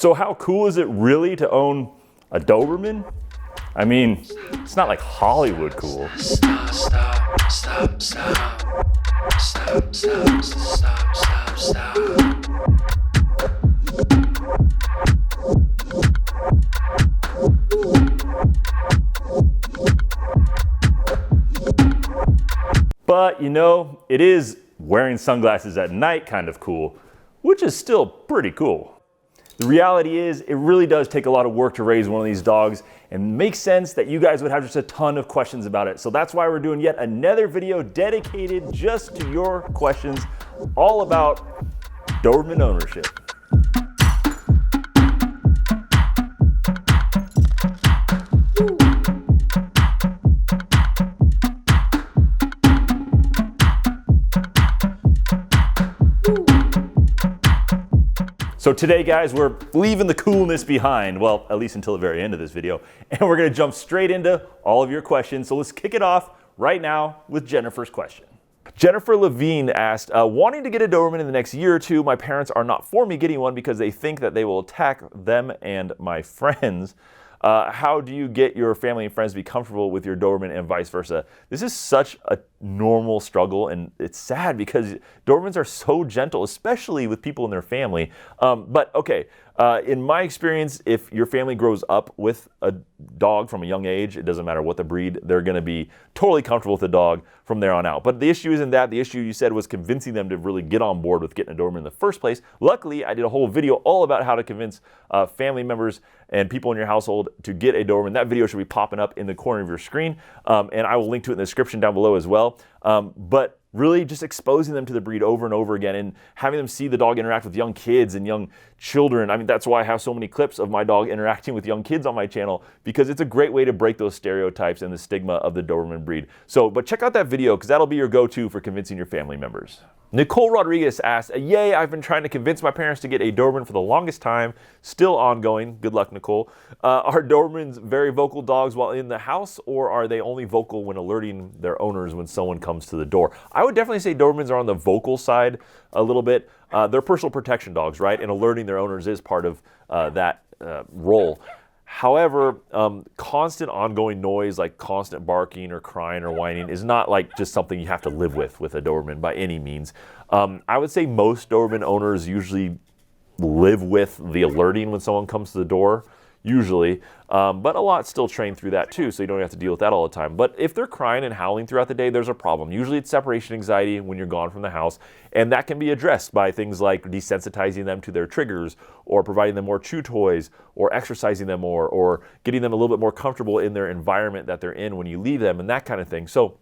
So how cool is it really to own a Doberman? I mean, it's not like Hollywood cool. Stop, stop, stop, stop. Stop, stop, stop, stop, stop. But you know, it is wearing sunglasses at night kind of cool, which is still pretty cool. The reality is, it really does take a lot of work to raise one of these dogs, and makes sense that you guys would have just a ton of questions about it. So that's why we're doing yet another video dedicated just to your questions, all about Doberman ownership. So today, guys, we're leaving the coolness behind, well, at least until the very end of this video, and we're gonna jump straight into all of your questions. So let's kick it off right now with Jennifer's question. Jennifer Levine asked, wanting to get a Doberman in the next year or two, my parents are not for me getting one because they think that they will attack them and my friends. How do you get your family and friends to be comfortable with your Doberman and vice versa? This is such a normal struggle, and it's sad because Dobermans are so gentle, especially with people in their family. But okay, in my experience, if your family grows up with a dog from a young age, it doesn't matter what the breed, they're gonna be totally comfortable with the dog from there on out. But the issue isn't that. The issue, you said, was convincing them to really get on board with getting a Doberman in the first place. Luckily, I did a whole video all about how to convince family members and people in your household to get a Doberman. That video should be popping up in the corner of your screen, and I will link to it in the description down below as well. But really just exposing them to the breed over and over again and having them see the dog interact with young kids and young children. I mean, that's why I have so many clips of my dog interacting with young kids on my channel, because it's a great way to break those stereotypes and the stigma of the Doberman breed. So, but check out that video, because that'll be your go-to for convincing your family members. Nicole Rodriguez asked, yay, I've been trying to convince my parents to get a Doberman for the longest time. Still ongoing. Good luck, Nicole. Are Dobermans very vocal dogs while in the house, or are they only vocal when alerting their owners when someone comes to the door? I would definitely say Dobermans are on the vocal side a little bit. They're personal protection dogs, right? And alerting their owners is part of that role. However, constant ongoing noise like constant barking or crying or whining is not like just something you have to live with a Doberman by any means. I would say most Doberman owners usually live with the alerting when someone comes to the door, usually, but a lot still train through that too, so you don't have to deal with that all the time. But if they're crying and howling throughout the day, there's a problem. Usually it's separation anxiety when you're gone from the house, and that can be addressed by things like desensitizing them to their triggers, or providing them more chew toys, or exercising them more, or getting them a little bit more comfortable in their environment that they're in when you leave them, and that kind of thing. So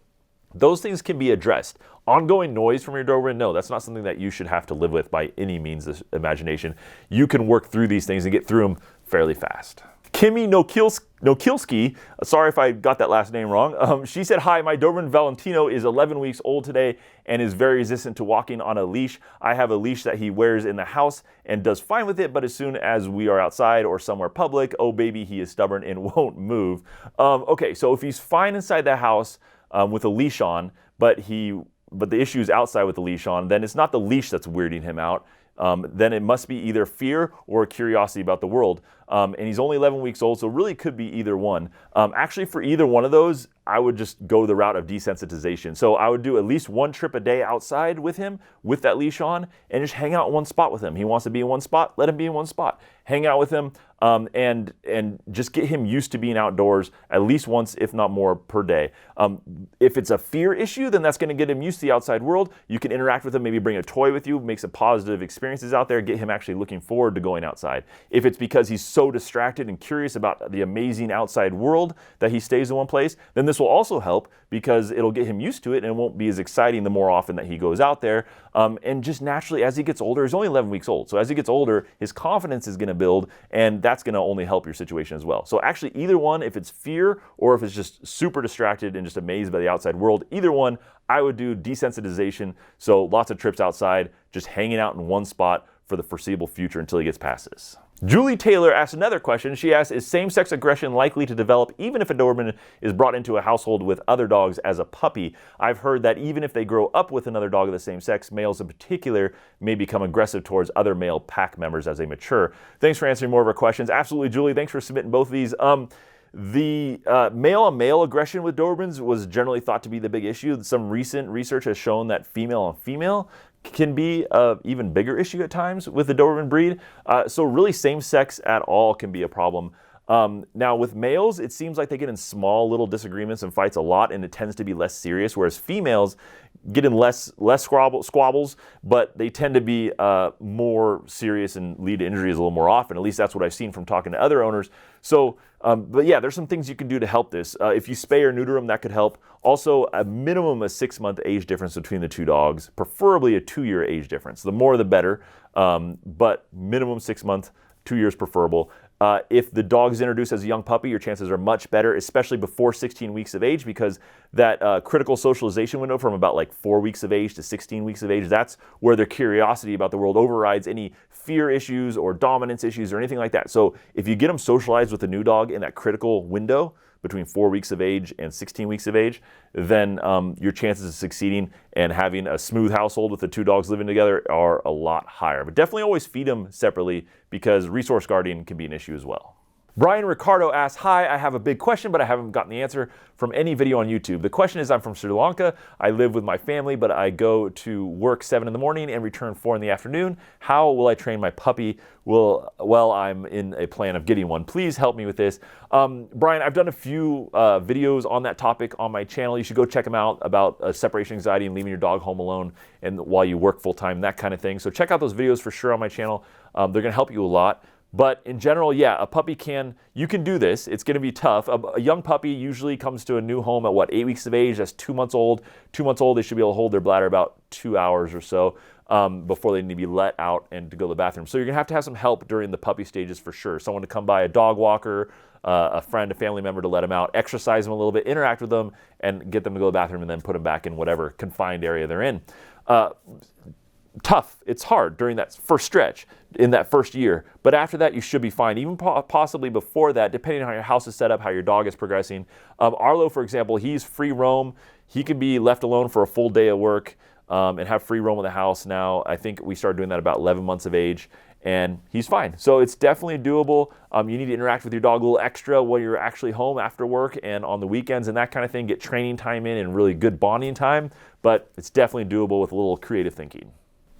those things can be addressed. Ongoing noise from your Doberman, no, that's not something that you should have to live with by any means of imagination. You can work through these things and get through them fairly fast. Kimmy Nokilski, sorry if I got that last name wrong. She said, hi, my Doberman Valentino is 11 weeks old today and is very resistant to walking on a leash. I have a leash that he wears in the house and does fine with it, but as soon as we are outside or somewhere public, oh baby, he is stubborn and won't move. Okay, so if he's fine inside the house with a leash on, but the issue is outside with the leash on, then it's not the leash that's weirding him out. Then it must be either fear or curiosity about the world. And he's only 11 weeks old, so really could be either one. Actually, for either one of those, I would just go the route of desensitization. So I would do at least one trip a day outside with him with that leash on and just hang out in one spot with him. He wants to be in one spot, let him be in one spot. Hang out with him and just get him used to being outdoors at least once, if not more, per day. If it's a fear issue, then that's going to get him used to the outside world. You can interact with him, maybe bring a toy with you, make some positive experiences out there, get him actually looking forward to going outside. If it's because he's so distracted and curious about the amazing outside world that he stays in one place, then this will also help because it'll get him used to it and it won't be as exciting the more often that he goes out there. And just naturally, as he gets older, he's only 11 weeks old. So as he gets older, his confidence is going to build, and that's going to only help your situation as well. So actually either one, if it's fear or if it's just super distracted and just amazed by the outside world, either one, I would do desensitization. So lots of trips outside, just hanging out in one spot for the foreseeable future until he gets past this. Julie Taylor asked another question. She asked, is same-sex aggression likely to develop even if a Doberman is brought into a household with other dogs as a puppy? I've heard that even if they grow up with another dog of the same sex, males in particular may become aggressive towards other male pack members as they mature. Thanks for answering more of our questions. Absolutely, Julie. Thanks for submitting both of these. The male-on-male aggression with Dobermans was generally thought to be the big issue. Some recent research has shown that female-on-female can be an even bigger issue at times with the Doberman breed. So really same-sex at all can be a problem. Now with males, it seems like they get in small little disagreements and fights a lot, and it tends to be less serious, whereas females get in less squabbles, but they tend to be more serious and lead to injuries a little more often. At least that's what I've seen from talking to other owners. So, but yeah, there's some things you can do to help this. If you spay or neuter them, that could help. Also, a minimum of 6-month age difference between the two dogs, preferably a 2-year age difference. The more the better, but minimum 6 months, 2 years preferable. If the dog is introduced as a young puppy, your chances are much better, especially before 16 weeks of age, because that critical socialization window from about like 4 weeks of age to 16 weeks of age, that's where their curiosity about the world overrides any fear issues or dominance issues or anything like that. So if you get them socialized with a new dog in that critical window between 4 weeks of age and 16 weeks of age, then your chances of succeeding and having a smooth household with the two dogs living together are a lot higher. But definitely always feed them separately because resource guarding can be an issue as well. Brian Ricardo asks, hi, I have a big question, but I haven't gotten the answer from any video on YouTube. The question is, I'm from Sri Lanka. I live with my family, but I go to work 7 in the morning and return 4 in the afternoon. How will I train my puppy? Well, I'm in a plan of getting one. Please help me with this. Brian, I've done a few videos on that topic on my channel. You should go check them out about separation anxiety and leaving your dog home alone and while you work full time, that kind of thing. So check out those videos for sure on my channel. They're gonna help you a lot. But in general, yeah, a puppy you can do this. It's going to be tough. A young puppy usually comes to a new home at 8 weeks of age? That's 2 months old. 2 months old, they should be able to hold their bladder about 2 hours or so before they need to be let out and to go to the bathroom. So you're going to have some help during the puppy stages for sure. Someone to come by, a dog walker, a friend, a family member to let them out, exercise them a little bit, interact with them, and get them to go to the bathroom and then put them back in whatever confined area they're in. Tough. It's hard during that first stretch in that first year, but after that you should be fine. Even possibly before that, depending on how your house is set up, how your dog is progressing. Arlo, for example, he's free roam. He can be left alone for a full day of work and have free roam in the house now. I think we started doing that about 11 months of age, and he's fine. So it's definitely doable. You need to interact with your dog a little extra while you're actually home after work and on the weekends and that kind of thing. Get training time in and really good bonding time, but it's definitely doable with a little creative thinking.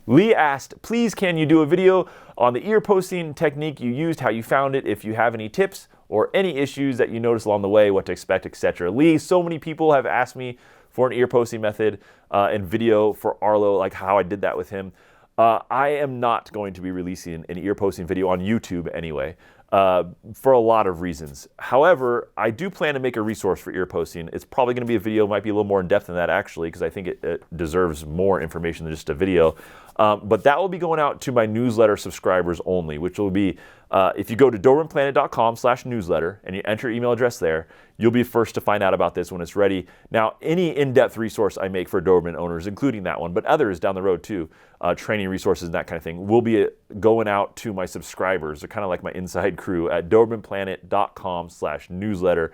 Lee asked, please can you do a video on the ear posting technique you used, how you found it, if you have any tips or any issues that you noticed along the way, what to expect, etc. Lee, so many people have asked me for an ear posting method and video for Arlo, like how I did that with him. I am not going to be releasing an ear posting video on YouTube anyway, for a lot of reasons. However, I do plan to make a resource for ear posting. It's probably going to be a video, might be a little more in depth than that actually, because I think it deserves more information than just a video. But that will be going out to my newsletter subscribers only, which will be, if you go to DobermanPlanet.com/newsletter and you enter your email address there, you'll be first to find out about this when it's ready. Now, any in-depth resource I make for Doberman owners, including that one, but others down the road too, training resources and that kind of thing, will be going out to my subscribers. They're kind of like my inside crew at DobermanPlanet.com/newsletter.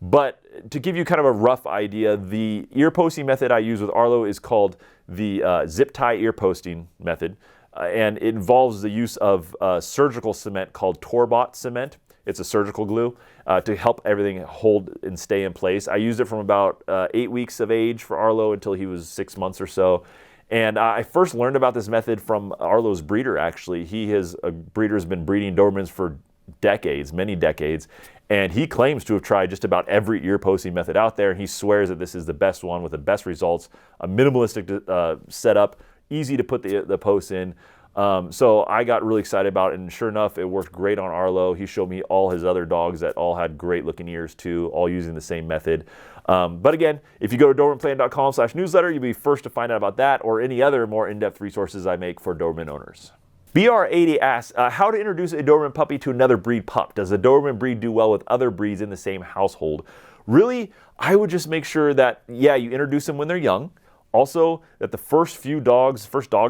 But to give you kind of a rough idea, the ear posting method I use with Arlo is called the zip tie ear posting method. And it involves the use of surgical cement called Torbot cement. It's a surgical glue to help everything hold and stay in place. I used it from about 8 weeks of age for Arlo until he was 6 months or so. And I first learned about this method from Arlo's breeder, actually. A breeder has been breeding Dobermans for decades, many decades, and he claims to have tried just about every ear posting method out there, and he swears that this is the best one with the best results, a minimalistic setup, easy to put the posts in. So I got really excited about it, and sure enough, it worked great on Arlo. He showed me all his other dogs that all had great looking ears too, all using the same method. But again, if you go to DobermanPlanet.com/newsletter, you'll be first to find out about that or any other more in-depth resources I make for Doberman owners. BR80 asks, how to introduce a Doberman puppy to another breed pup. Does the Doberman breed do well with other breeds in the same household? Really, I would just make sure that, yeah, you introduce them when they're young. Also, that the first dog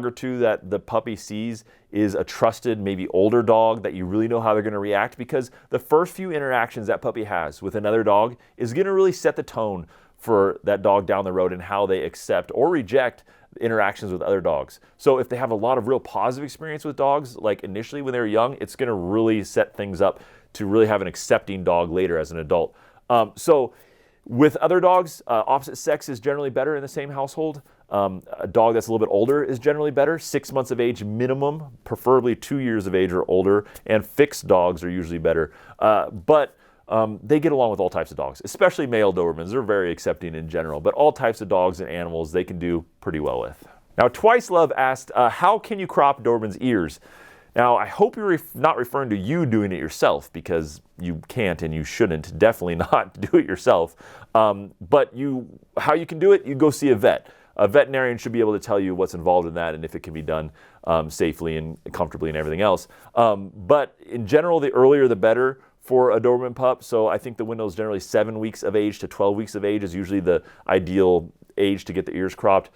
or two that the puppy sees is a trusted, maybe older dog that you really know how they're going to react, because the first few interactions that puppy has with another dog is going to really set the tone for that dog down the road and how they accept or reject interactions with other dogs. So if they have a lot of real positive experience with dogs, like initially when they're young, it's going to really set things up to really have an accepting dog later as an adult. So with other dogs, opposite sex is generally better in the same household. A dog that's a little bit older is generally better, 6 months of age minimum, preferably 2 years of age or older, and fixed dogs are usually better. But they get along with all types of dogs, especially male Dobermans. They're very accepting in general, but all types of dogs and animals they can do pretty well with. Now, Twice Love asked, how can you crop Doberman's ears? Now, I hope you're not referring to you doing it yourself, because you can't and you shouldn't. Definitely not do it yourself. But how you can do it, you go see a vet. A veterinarian should be able to tell you what's involved in that and if it can be done safely and comfortably and everything else. But in general, the earlier the better for a Doberman pup. So I think the window is generally 7 weeks of age to 12 weeks of age is usually the ideal age to get the ears cropped,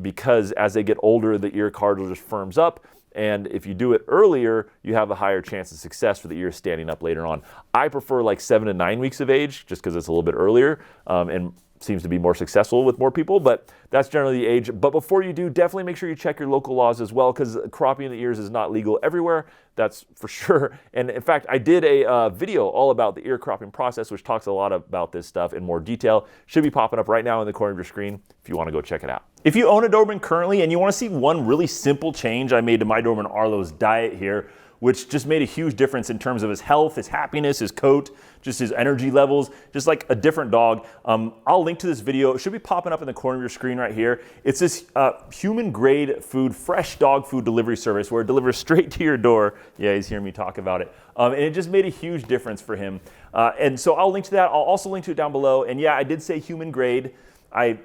because as they get older, the ear cartilage just firms up. And if you do it earlier, you have a higher chance of success for the ears standing up later on. I prefer like 7 to 9 weeks of age, just because it's a little bit earlier and seems to be more successful with more people, but that's generally the age. But before you do, definitely make sure you check your local laws as well, because cropping the ears is not legal everywhere, that's for sure. And in fact, I did a video all about the ear cropping process, which talks a lot about this stuff in more detail. Should be popping up right now in the corner of your screen if you want to go check it out. If you own a Doberman currently and you want to see one really simple change I made to my Doberman Arlo's diet here, which just made a huge difference in terms of his health, his happiness, his coat, just his energy levels, just like a different dog. I'll link to this video. It should be popping up in the corner of your screen right here. It's this human grade food, fresh dog food delivery service where it delivers straight to your door. Yeah, he's hearing me talk about it. And it just made a huge difference for him. And so I'll link to that. I'll also link to it down below. And yeah, I did say human grade. I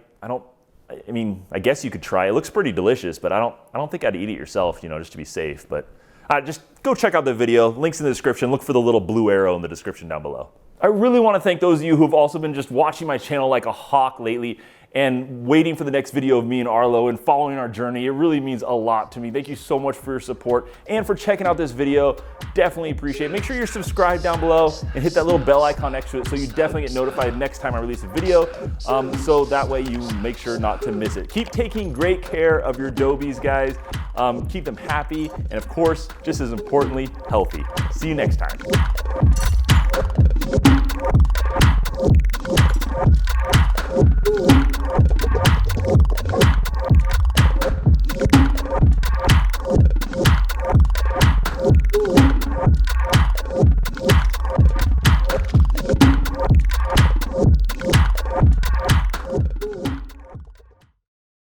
mean, I guess you could try. It looks pretty delicious, but I don't think I'd eat it yourself, just to be safe. But just go check out the video. Links in the description. Look for the little blue arrow in the description down below. I really want to thank those of you who've also been just watching my channel like a hawk lately and waiting for the next video of me and Arlo and following our journey. It really means a lot to me. Thank you so much for your support and for checking out this video. Definitely appreciate it. Make sure you're subscribed down below and hit that little bell icon next to it so you definitely get notified next time I release a video. So that way you make sure not to miss it. Keep taking great care of your Dobies, guys. Keep them happy and, of course, just as importantly, healthy. See you next time.